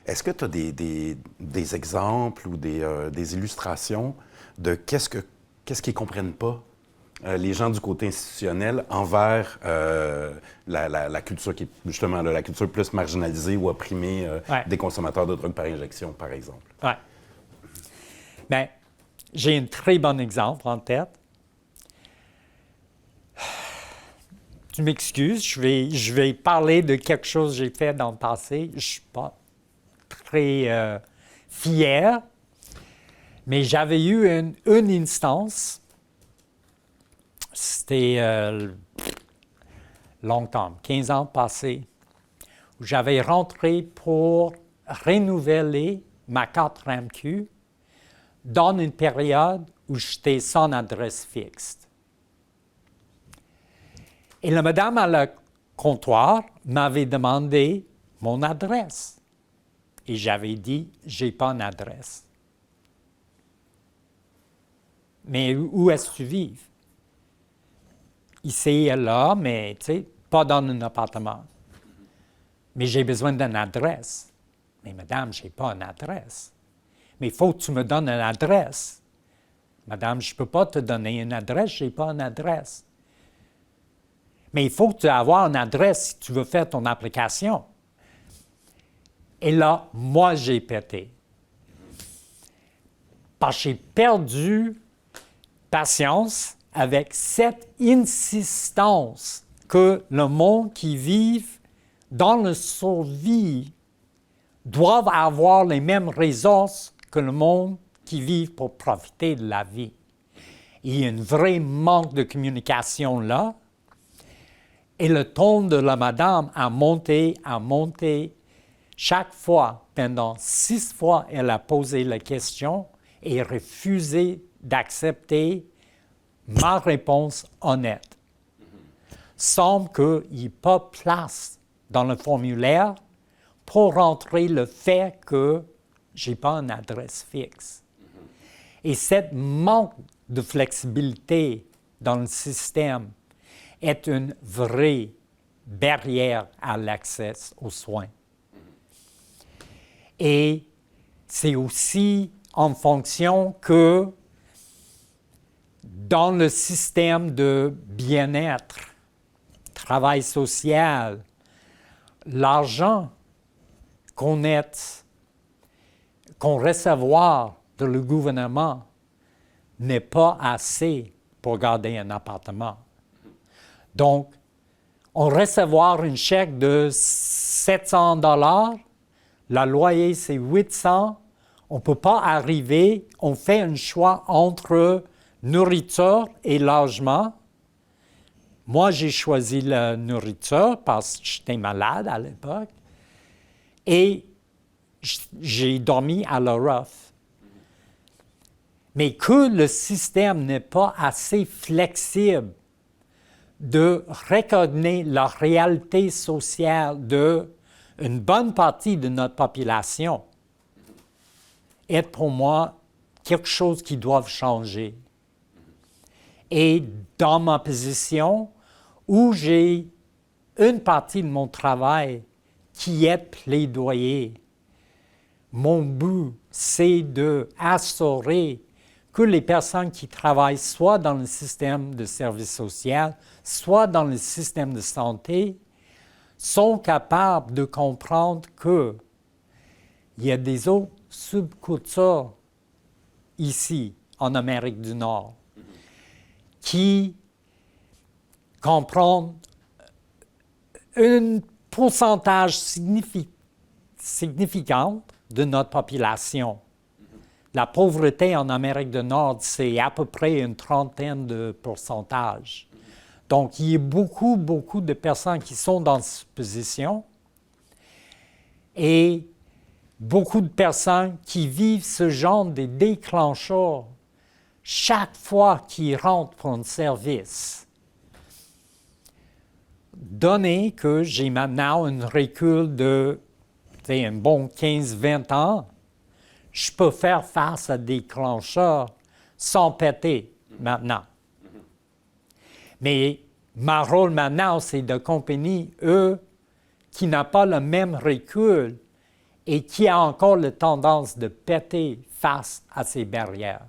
Est-ce que tu as des exemples ou des illustrations de qu'est-ce qu'ils ne comprennent pas, les gens du côté institutionnel, envers la culture qui est justement la culture plus marginalisée ou opprimée des consommateurs de drogue par injection, par exemple? Oui. Bien, j'ai un très bon exemple en tête. Tu m'excuses, je vais parler de quelque chose que j'ai fait dans le passé. Je ne suis pas très fier, mais j'avais eu une instance, c'était longtemps, 15 ans passés, où j'avais rentré pour renouveler ma carte RAMQ dans une période où j'étais sans adresse fixe. Et la madame à le comptoir m'avait demandé mon adresse. Et j'avais dit, j'ai pas d'adresse. Mais où est-ce que tu vis? Ici et là, mais tu sais, pas dans un appartement. Mais j'ai besoin d'une adresse. Mais madame, j'ai pas une adresse. Mais il faut que tu me donnes une adresse. Madame, je ne peux pas te donner une adresse, je n'ai pas une adresse. Mais il faut que tu aies une adresse si tu veux faire ton application. Et là, moi, j'ai pété. Parce que j'ai perdu patience avec cette insistance que le monde qui vit dans le survie doivent avoir les mêmes ressources que le monde qui vit pour profiter de la vie. Il y a un vrai manque de communication là. Et le ton de la madame a monté. Chaque fois, pendant 6 fois, elle a posé la question et refusé d'accepter ma réponse honnête. Semble qu'il n'y ait pas place dans le formulaire pour rentrer le fait que je n'ai pas une adresse fixe. Et cette manque de flexibilité dans le système est une vraie barrière à l'accès aux soins. Et c'est aussi en fonction que dans le système de bien-être, travail social, l'argent qu'on recevoir de le gouvernement n'est pas assez pour garder un appartement. Donc, on recevoir un chèque de 700 $, le loyer c'est 800, on ne peut pas arriver, on fait un choix entre nourriture et logement. Moi, j'ai choisi la nourriture parce que j'étais malade à l'époque et j'ai dormi à la rough. Mais que le système n'est pas assez flexible de reconnaître la réalité sociale d'une bonne partie de notre population est pour moi quelque chose qui doit changer. Et dans ma position, où j'ai une partie de mon travail qui est plaidoyer, mon but, c'est d'assurer que les personnes qui travaillent soit dans le système de services sociaux, soit dans le système de santé, sont capables de comprendre qu'il y a des autres subcultures ici, en Amérique du Nord, qui comprennent un pourcentage significant de notre population. La pauvreté en Amérique du Nord, c'est à peu près une trentaine de pourcentages. Donc, il y a beaucoup de personnes qui sont dans cette position et beaucoup de personnes qui vivent ce genre de déclencheurs chaque fois qu'ils rentrent pour un service. Donné que j'ai maintenant un recul de un bon 15-20 ans, je peux faire face à des déclencheurs sans péter maintenant. Mais mon rôle maintenant, c'est de accompagner eux qui n'ont pas le même recul et qui a encore la tendance de péter face à ces barrières.